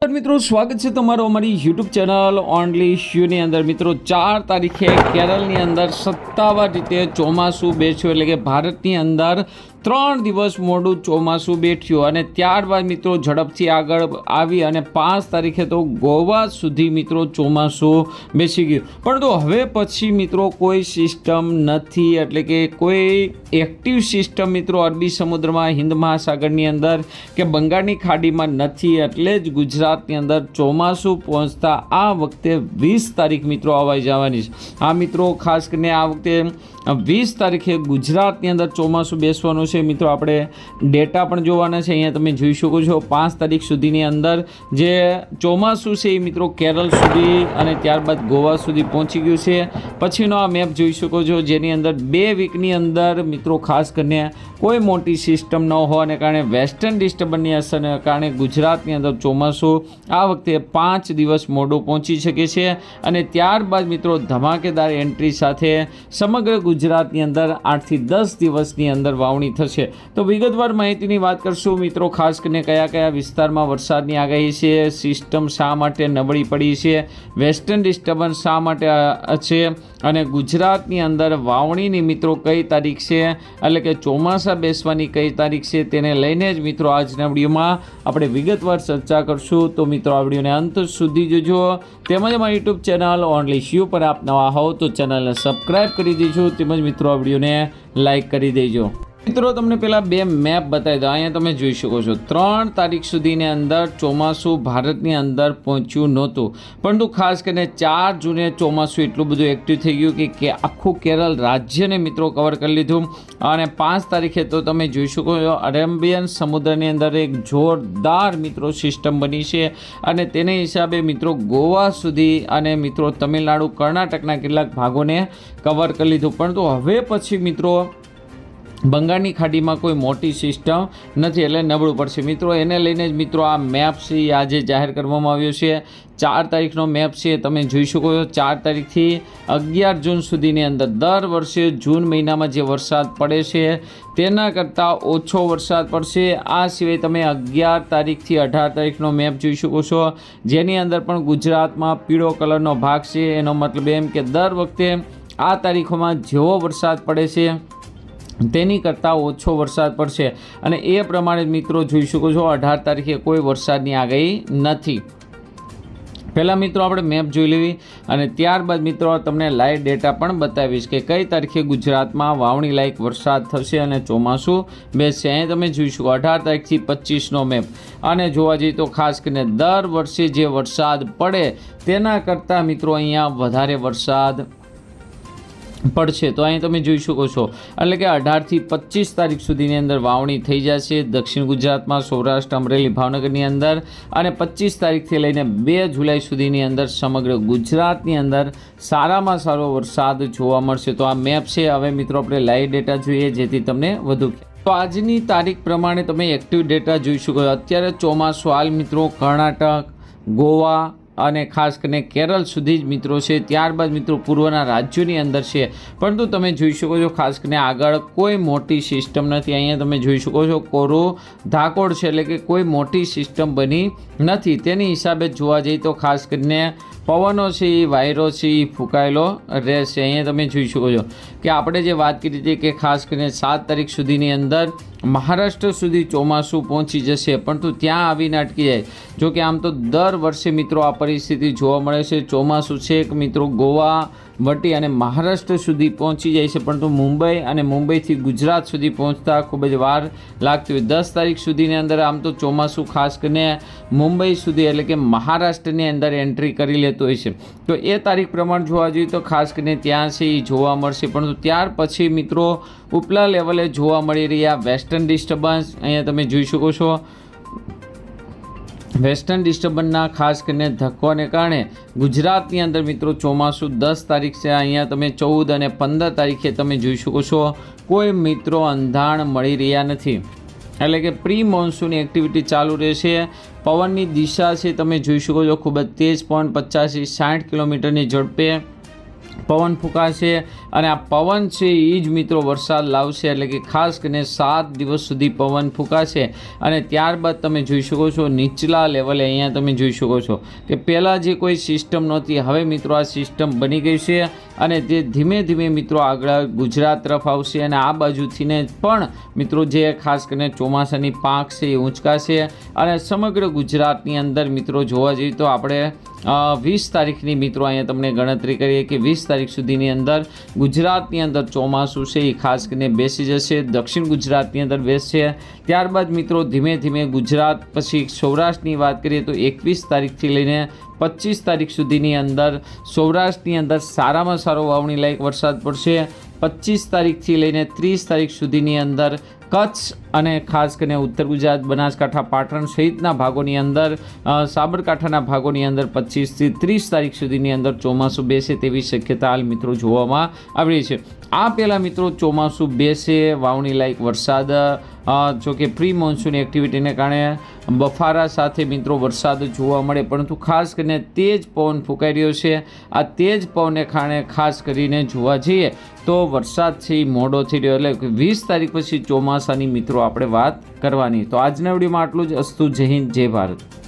મિત્રો સ્વાગત છે તમારો અમારી યુટ્યુબ ચેનલ ઓનલી શ્યુની અંદર। મિત્રો 4 તારીખે કેરળની અંદર સત્તાવાર રીતે ચોમાસું બેસ્યું, એટલે કે ભારતની અંદર 3 દિવસ મોડું ચોમાસું બેઠ્યું અને ત્યારબાદ મિત્રો ઝડપથી આગળ આવી અને 5 તારીખે તો ગોવા સુધી મિત્રો ચોમાસું બેસી ગયું। પરંતુ હવે પછી મિત્રો કોઈ સિસ્ટમ નથી, એટલે કે કોઈ એક્ટિવ સિસ્ટમ મિત્રો અરબી સમુદ્રમાં, હિન્દ મહાસાગરની અંદર કે બંગાળની ખાડીમાં નથી, એટલે જ ગુજરાતની અંદર ચોમાસું પહોંચતા આ વખતે 20 તારીખ મિત્રો આવાઈ જવાની છે। આ મિત્રો ખાસ કરીને આ વખતે 20 તારીખે ગુજરાતની અંદર ચોમાસું બેસવાનું છે। મિત્રો આપણે ડેટા પણ જોવાના છે, અહીંયા તમે જોઈ શકો છો 5 તારીખ સુધીની અંદર જે ચોમાસું છે એ મિત્રો કેરળ સુધી અને ત્યારબાદ ગોવા સુધી પહોંચી ગયું છે। પછીનો આ મેપ જોઈ શકો છો, જેની અંદર 2 વીકની અંદર મિત્રો ખાસ કરીને કોઈ મોટી સિસ્ટમ ન હોવાને કારણે વેસ્ટર્ન ડિસ્ટર્બન્સની અસરને કારણે ગુજરાતની અંદર ચોમાસું આ વખતે 5 દિવસ મોડું પહોંચી શકે છે અને ત્યારબાદ મિત્રો ધમાકેદાર એન્ટ્રી સાથે સમગ્ર ગુજરાતની અંદર 8 થી 10 દિવસની અંદર વાવણી થશે। તો વિગતવાર માહિતીની વાત કરશું મિત્રો, ખાસ કરીને કયા કયા વિસ્તારમાં વરસાદની આગાહી છે, સિસ્ટમ શા માટે નબળી પડી છે, વેસ્ટર્ન ડિસ્ટર્બન્સ શા માટે છે અને ગુજરાતની અંદર વાવણીની મિત્રો કઈ તારીખ છે, એટલે કે ચોમાસા બેસવાની કઈ તારીખ છે, તેને લઈને જ મિત્રો આજના વિડીયોમાં આપણે વિગતવાર ચર્ચા કરશું। તો મિત્રો આ વિડીયોને અંત સુધી જોજો, તેમજ અમારી યુટ્યુબ ચેનલ ઓનલી શ્યુ પર આપ નવા હો તો ચેનલને સબસ્ક્રાઈબ કરી દેજો, તેમજ મિત્રો આ વિડીયોને લાઈક કરી દેજો। મિત્રો તમને પહેલાં 2 મેપ બતાવી દો, અહીંયા તમે જોઈ શકો છો 3 તારીખ સુધીની અંદર ચોમાસું ભારતની અંદર પહોંચ્યું નહોતું, પરંતુ ખાસ કરીને 4 જૂને ચોમાસું એટલું બધું એક્ટિવ થઈ ગયું કે આખું કેરળ રાજ્યને મિત્રો કવર કરી લીધું અને 5 તારીખે તો તમે જોઈ શકો છો અરેબિયન સમુદ્રની અંદર એક જોરદાર મિત્રો સિસ્ટમ બની છે અને તેને હિસાબે મિત્રો ગોવા સુધી અને મિત્રો તમિલનાડુ, કર્ણાટકના કેટલાક ભાગોને કવર કરી લીધું। પરંતુ હવે પછી મિત્રો બંગાળની ખાડીમાં કોઈ મોટી સિસ્ટમ નથી, એટલે નબળું પડશે મિત્રો। એને લઈને જ મિત્રો આ મેપ છે આજે જાહેર કરવામાં આવ્યો છે। 4 તારીખનો મેપ છે, તમે જોઈ શકો છો 4 તારીખથી 11 જૂન સુધીની અંદર દર વર્ષે જૂન મહિનામાં જે વરસાદ પડે છે તેના કરતાં ઓછો વરસાદ પડશે। આ સિવાય તમે 11 તારીખથી 18 તારીખનો મેપ જોઈ શકો છો, જેની અંદર પણ ગુજરાતમાં પીળો કલરનો ભાગ છે। એનો મતલબ એમ કે દર વખતે આ તારીખોમાં જેવો વરસાદ પડે છે તેની કરતાં ઓછો વરસાદ પડશે અને એ પ્રમાણે મિત્રો જોઈ શકો છો 18 તારીખે કોઈ વરસાદની આગાહી નથી। પહેલાં મિત્રો આપણે મેપ જોઈ લેવી અને ત્યારબાદ મિત્રો તમને લાઈવ ડેટા પણ બતાવીશ કે કઈ તારીખે ગુજરાતમાં વાવણી લાયક વરસાદ થશે અને ચોમાસું બેસશે। અહીં તમે જોઈ શકો 18 તારીખથી 25નો મેપ અને જોવા જઈએ તો ખાસ કરીને દર વર્ષે જે વરસાદ પડે તેના કરતાં મિત્રો અહીંયા વધારે વરસાદ પડશે। તો અહીં તમે જોઈ શકો છો, એટલે કે 18 થી 25 તારીખ સુધીની અંદર વાવણી થઈ જશે દક્ષિણ ગુજરાતમાં, સૌરાષ્ટ્ર, અમરેલી, ભાવનગરની અંદર અને 25 તારીખથી લઈને 2 જુલાઈ સુધીની અંદર સમગ્ર ગુજરાતની અંદર સારામાં સારો વરસાદ જોવા મળશે। તો આ મેપ છે। હવે મિત્રો આપણે લાઈવ ડેટા જોઈએ જેથી તમને વધુ તો આજની તારીખ પ્રમાણે તમે એક્ટિવ ડેટા જોઈ શકો છો। અત્યારે ચોમાસું હાલ મિત્રો કર્ણાટક, ગોવા અને ખાસ કરીને કેરળ સુધી જ મિત્રો છે, ત્યારબાદ મિત્રો પૂર્વના રાજ્યોની અંદર છે, પરંતુ તમે જોઈ શકો છો ખાસ કરીને આગળ કોઈ મોટી સિસ્ટમ નથી। અહીંયા તમે જોઈ શકો છો કોરો ધાકોડ છે, એટલે કે કોઈ મોટી સિસ્ટમ બની નથી। તેની હિસાબે જોવા જઈએ તો ખાસ કરીને પવનો છે એ વાયરો છે એ ફૂંકાયેલો રહેશે। અહીંયા તમે જોઈ શકો છો કે આપણે જે વાત કરી હતી કે ખાસ કરીને 7 તારીખ સુધીની અંદર મહારાષ્ટ્ર સુધી ચોમાસું પહોંચી જશે, પરંતુ ત્યાં આવીને અટકી જાય। જો કે આમ તો દર વર્ષે મિત્રો આ પરિસ્થિતિ જોવા મળે છે, ચોમાસું છે કે મિત્રો ગોવા વટી અને મહારાષ્ટ્ર સુધી પહોંચી જાય છે, પરંતુ મુંબઈ અને મુંબઈથી ગુજરાત સુધી પહોંચતા ખૂબ જ વાર લાગતી હોય। 10 તારીખ સુધીની અંદર આમ તો ચોમાસું ખાસ કરીને મુંબઈ સુધી એટલે કે મહારાષ્ટ્રની અંદર એન્ટ્રી કરી લેતું હોય છે। તો એ તારીખ પ્રમાણે જોવા જોઈએ તો ખાસ કરીને ત્યાં છે એ જોવા મળશે, પરંતુ ત્યાર પછી મિત્રો ઉપલા લેવલે જોવા મળી રહ્યા વેસ્ટર્ન ડિસ્ટર્બન્સ અહીંયા તમે જોઈ શકો છો। વેસ્ટર્ન ડિસ્ટર્બન્સના ખાસ કરીને ધક્કોને કારણે ગુજરાતની અંદર મિત્રો ચોમાસું 10 તારીખ છે, અહીંયા તમે 14 અને 15 તારીખે તમે જોઈ શકો છો કોઈ મિત્રો અંધાણ મળી રહ્યા નથી, એટલે કે પ્રી મોન્સૂનની એક્ટિવિટી ચાલુ રહેશે। પવનની દિશા છે તમે જોઈ શકો છો ખૂબ જ તેજ પવન 50 થી 60 કિલોમીટરની ઝડપે પવન ફૂંકાશે અને આ પવન છે એ જ મિત્રો વરસાદ લાવશે, એટલે કે ખાસ કરીને 7 દિવસ સુધી પવન ફૂંકાશે. અને ત્યારબાદ તમે જોઈ શકો છો નીચલા લેવલે અહીંયા તમે જોઈ શકો છો કે પહેલાં જે કોઈ સિસ્ટમ નહોતી, હવે મિત્રો આ સિસ્ટમ બની ગઈ છે અને તે ધીમે ધીમે મિત્રો આગળ ગુજરાત તરફ આવશે અને આ બાજુથીને પણ મિત્રો જે ખાસ કરીને ચોમાસાની પાંખ છે એ ઊંચકાશે અને સમગ્ર ગુજરાતની અંદર મિત્રો જોવા જઈએ તો આપણે 20 તારીખની મિત્રો અહીંયા તમને ગણતરી કરીએ કે 20 તારીખ સુધીની અંદર ગુજરાતની અંદર ચોમાસું છે એ ખાસ કરીને બેસી જશે, દક્ષિણ ગુજરાતની અંદર બેસશે. ત્યારબાદ મિત્રો ધીમે ધીમે ગુજરાત પછી સૌરાષ્ટ્રની વાત કરીએ તો 21 તારીખથી લઈને 25 તારીખ સુધીની અંદર સૌરાષ્ટ્રની અંદર સારામાં સારો વાવણી લાયક વરસાદ પડશે. 25 તારીખથી લઈને 30 તારીખ સુધીની અંદર કચ્છ અને ખાસ કરીને ઉત્તર ગુજરાત, બનાસકાંઠા, પાટણ સહિતના ભાગોની અંદર, સાબરકાંઠાના ભાગોની અંદર 25થી 30 તારીખ સુધીની અંદર ચોમાસું બેસે તેવી શક્યતા હાલ મિત્રો જોવામાં આવી રહી છે. આ પહેલાં મિત્રો ચોમાસું બેસે, વાવણી લાયક વરસાદ, જોકે પ્રી મોન્સૂન એક્ટિવિટીને કારણે બફારા સાથે મિત્રો વરસાદ જોવા મળે, પરંતુ ખાસ કરીને તેજ પવન ફૂંકાઈ રહ્યો છે. આ તેજ પવનને કારણે ખાસ કરીને જોવા જઈએ તો વરસાદ છે એ મોડો થઈ રહ્યો, એટલે 20 તારીખ પછી ચોમાસાની મિત્રો આપણે વાત કરવાની. તો આજના વિડીયોમાં આટલું જ. અસ્તુ. જય હિન્દ, જય ભારત.